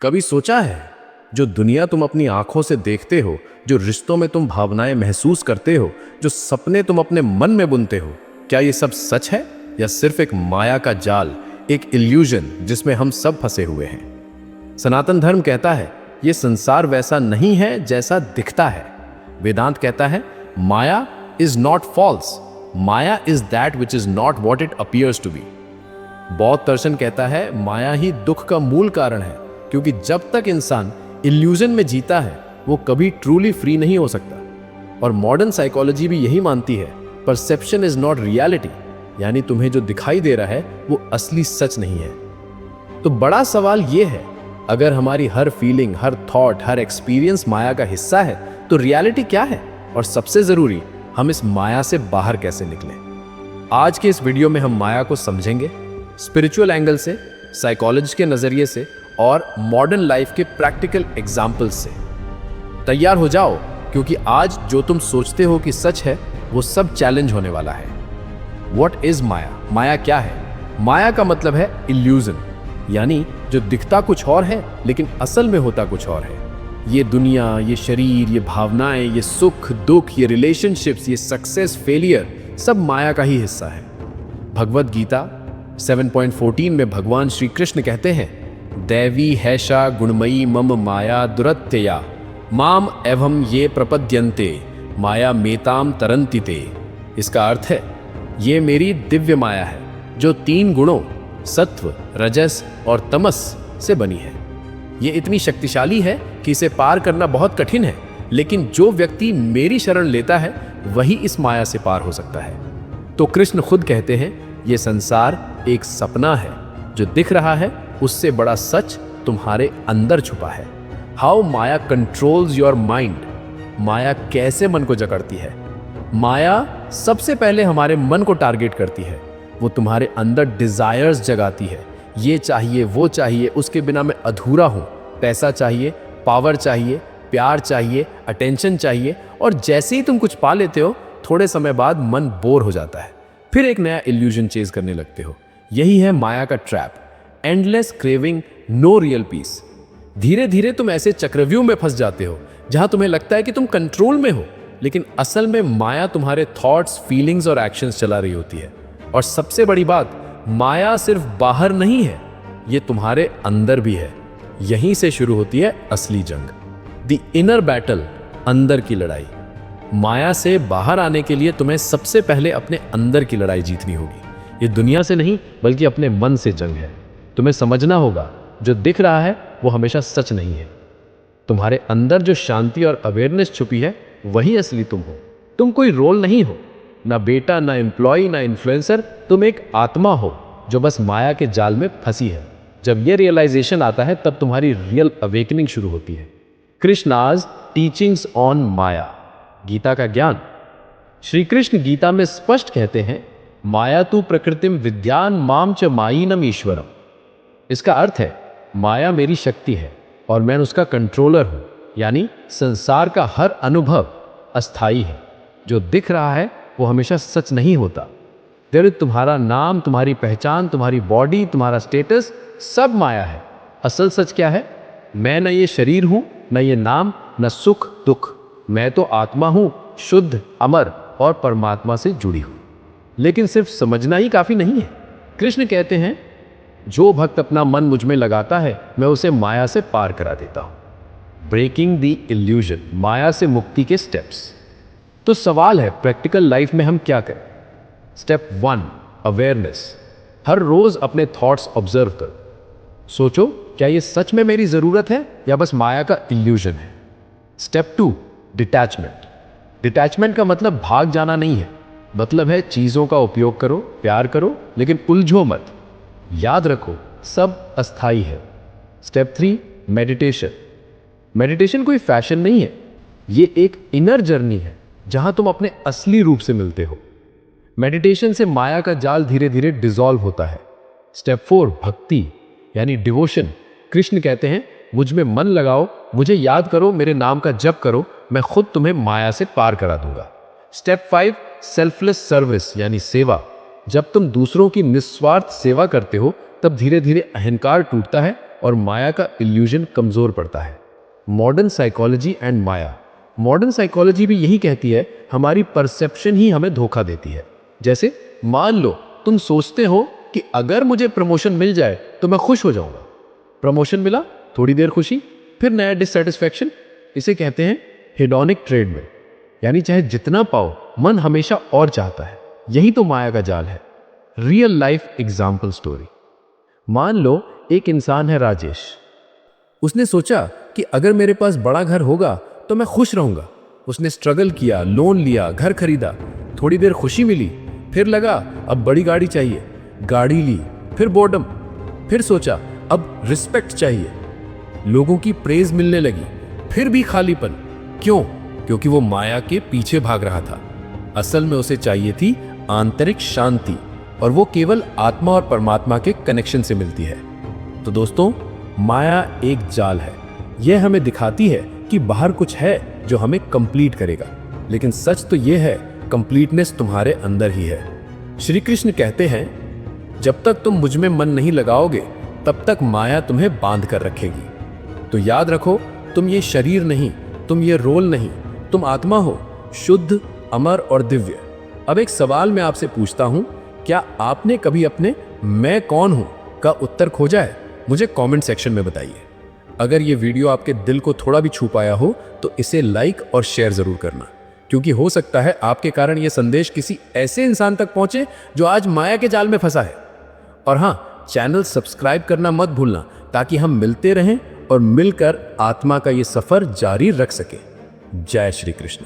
कभी सोचा है, जो दुनिया तुम अपनी आंखों से देखते हो, जो रिश्तों में तुम भावनाएं महसूस करते हो, जो सपने तुम अपने मन में बुनते हो, क्या ये सब सच है या सिर्फ एक माया का जाल, एक इल्यूजन जिसमें हम सब फंसे हुए हैं? सनातन धर्म कहता है ये संसार वैसा नहीं है जैसा दिखता है। वेदांत कहता है maya is not false, maya is that which is not what it appears to be. बौद्ध दर्शन कहता है माया ही दुख का मूल कारण है, क्योंकि जब तक इंसान इल्यूजन में जीता है वो कभी ट्रूली फ्री नहीं हो सकता। और मॉडर्न साइकोलॉजी भी यही मानती है परसेप्शन इज नॉट रियलिटी, यानी तुम्हें जो दिखाई दे रहा है वो असली सच नहीं है। तो बड़ा सवाल ये है, अगर हमारी हर फीलिंग, हर थॉट, हर एक्सपीरियंस माया का हिस्सा है तो रियलिटी क्या है? और सबसे जरूरी, हम इस माया से बाहर कैसे निकलें? आज के इस वीडियो में हम माया को समझेंगे स्पिरिचुअल एंगल से, साइकोलॉजी के नजरिए से और मॉडर्न लाइफ के प्रैक्टिकल एग्जाम्पल्स से। तैयार हो जाओ, क्योंकि आज जो तुम सोचते हो कि सच है वो सब चैलेंज होने वाला है। व्हाट इज माया? माया क्या है? माया का मतलब है इल्यूजन, यानी जो दिखता कुछ और है लेकिन असल में होता कुछ और है। ये दुनिया, ये शरीर, ये भावनाएं, ये सुख दुख, ये रिलेशनशिप्स, ये सक्सेस फेलियर, सब माया का ही हिस्सा है। भगवद गीता 7.14 में भगवान श्री कृष्ण कहते हैं दैवी हैषा गुणमयी मम माया दुरत्यया माम एवं ये प्रपद्यन्ते माया मेताम तरंतिते। इसका अर्थ है ये मेरी दिव्य माया है जो 3 गुणों सत्व, रजस और तमस से बनी है। ये इतनी शक्तिशाली है कि इसे पार करना बहुत कठिन है, लेकिन जो व्यक्ति मेरी शरण लेता है वही इस माया से पार हो सकता है। तो कृष्ण खुद कहते हैं ये संसार एक सपना है, जो दिख रहा है उससे बड़ा सच तुम्हारे अंदर छुपा है। How maya controls your mind. माया कैसे मन को जकड़ती है? माया सबसे पहले हमारे मन को टारगेट करती है। वो तुम्हारे अंदर डिजायर्स जगाती है, ये चाहिए वो चाहिए, उसके बिना मैं अधूरा हूं। पैसा चाहिए, पावर चाहिए, प्यार चाहिए, अटेंशन चाहिए, और जैसे ही तुम कुछ पा लेते हो थोड़े समय बाद मन बोर हो जाता है, फिर एक नया इल्यूजन चेज करने लगते हो। यही है माया का trap, endless craving, no real peace. धीरे धीरे तुम ऐसे चक्रव्यूह में फंस जाते हो जहां तुम्हें लगता है कि तुम कंट्रोल में हो, लेकिन असल में माया तुम्हारे थॉट्स, फीलिंग्स और एक्शंस चला रही होती है। और सबसे बड़ी बात, माया सिर्फ बाहर नहीं है, ये तुम्हारे अंदर भी है। यहीं से शुरू होती है असली जंग, द इनर बैटल, अंदर की लड़ाई। माया से बाहर आने के लिए तुम्हें सबसे पहले अपने अंदर की लड़ाई जीतनी होगी। ये दुनिया से नहीं बल्कि अपने मन से जंग है। तुम्हें समझना होगा जो दिख रहा है वो हमेशा सच नहीं है। तुम्हारे अंदर जो शांति और अवेयरनेस छुपी है वही असली तुम हो। तुम कोई रोल नहीं हो, ना बेटा, ना एम्प्लॉय, ना इन्फ्लुएंसर। तुम एक आत्मा हो जो बस माया के जाल में फंसी है। जब ये रियलाइजेशन आता है तब तुम्हारी रियल अवेकनिंग शुरू होती है। कृष्णाज टीचिंग्स ऑन माया, गीता का ज्ञान। श्री कृष्ण गीता में स्पष्ट कहते हैं माया तु प्रकृतिम विद्यान माम च मायिनम ईश्वरम। इसका अर्थ है माया मेरी शक्ति है और मैं उसका कंट्रोलर हूं, यानी संसार का हर अनुभव अस्थाई है। जो दिख रहा है वो हमेशा सच नहीं होता। तुम्हारा नाम, तुम्हारी पहचान, तुम्हारी बॉडी, तुम्हारा स्टेटस, सब माया है। असल सच क्या है? मैं न ये शरीर हूं, न ये नाम, न सुख दुख। मैं तो आत्मा हूं, शुद्ध, अमर और परमात्मा से जुड़ी हूं। लेकिन सिर्फ समझना ही काफी नहीं है। कृष्ण कहते हैं जो भक्त अपना मन मुझ में लगाता है मैं उसे माया से पार करा देता हूं। ब्रेकिंग द इल्यूजन, माया से मुक्ति के स्टेप्स। तो सवाल है प्रैक्टिकल लाइफ में हम क्या करें? Step 1, awareness. हर रोज अपने थॉट्स ऑब्जर्व करो। सोचो क्या ये सच में मेरी जरूरत है या बस माया का इल्यूजन है? Step 2, detachment. डिटैचमेंट का मतलब भाग जाना नहीं है, मतलब है चीजों का उपयोग करो, प्यार करो, लेकिन उलझो मत। याद रखो सब अस्थाई है। Step 3, meditation. मेडिटेशन कोई फैशन नहीं है, ये एक इनर जर्नी है जहां तुम अपने असली रूप से मिलते हो। मेडिटेशन से माया का जाल धीरे धीरे डिसॉल्व होता है। स्टेप 4, भक्ति यानी डिवोशन। कृष्ण कहते हैं मुझ में मन लगाओ, मुझे याद करो, मेरे नाम का जप करो, मैं खुद तुम्हें माया से पार करा दूंगा। स्टेप 5, सेल्फलेस सर्विस यानी सेवा। जब तुम दूसरों की निस्वार्थ सेवा करते हो तब धीरे धीरे अहंकार टूटता है और माया का इल्यूजन कमजोर पड़ता है। Modern psychology and Maya. Modern psychology भी यही कहती है, हमारी परसेप्शन ही हमें धोखा देती है। जैसे मान लो तुम सोचते हो कि अगर मुझे प्रमोशन मिल जाए तो मैं खुश हो जाऊंगा। प्रमोशन मिला, थोड़ी देर खुशी, फिर नया डिससेटिस्फैक्शन। इसे कहते हैं हेडोनिक ट्रेडमिल, यानी चाहे जितना पाओ मन हमेशा और चाहता है। यही तो माया का जाल है। Real life example story. मान लो एक इंसान है राजेश। उसने सोचा कि अगर मेरे पास बड़ा घर होगा तो मैं खुश रहूंगा। उसने स्ट्रगल किया, लोन लिया, घर खरीदा, थोड़ी देर खुशी मिली, फिर लगा अब बड़ी गाड़ी चाहिए, गाड़ी ली, फिर बोर्डम, फिर सोचा अब रिस्पेक्ट चाहिए, लोगों की प्रेज मिलने लगी, फिर भी खालीपन। क्यों? क्योंकि वो माया के पीछे भाग रहा था। असल में उसे चाहिए थी आंतरिक शांति, और वो केवल आत्मा और परमात्मा के कनेक्शन से मिलती है। तो दोस्तों, माया एक जाल है। यह हमें दिखाती है कि बाहर कुछ है जो हमें कंप्लीट करेगा, लेकिन सच तो यह है कंप्लीटनेस तुम्हारे अंदर ही है। श्री कृष्ण कहते हैं, जब तक तुम मुझ में मन नहीं लगाओगे तब तक माया तुम्हें बांध कर रखेगी। तो याद रखो, तुम ये शरीर नहीं, तुम ये रोल नहीं, तुम आत्मा हो, शुद्ध, अमर और दिव्य। अब एक सवाल मैं आपसे पूछता हूं, क्या आपने कभी अपने मैं कौन हूं का उत्तर खोजा है? मुझे कमेंट सेक्शन में बताइए। अगर ये वीडियो आपके दिल को थोड़ा भी छू पाया हो तो इसे लाइक और शेयर जरूर करना, क्योंकि हो सकता है आपके कारण ये संदेश किसी ऐसे इंसान तक पहुंचे जो आज माया के जाल में फंसा है। और हाँ, चैनल सब्सक्राइब करना मत भूलना, ताकि हम मिलते रहें और मिलकर आत्मा का ये सफर जारी रख सके। जय श्री कृष्ण।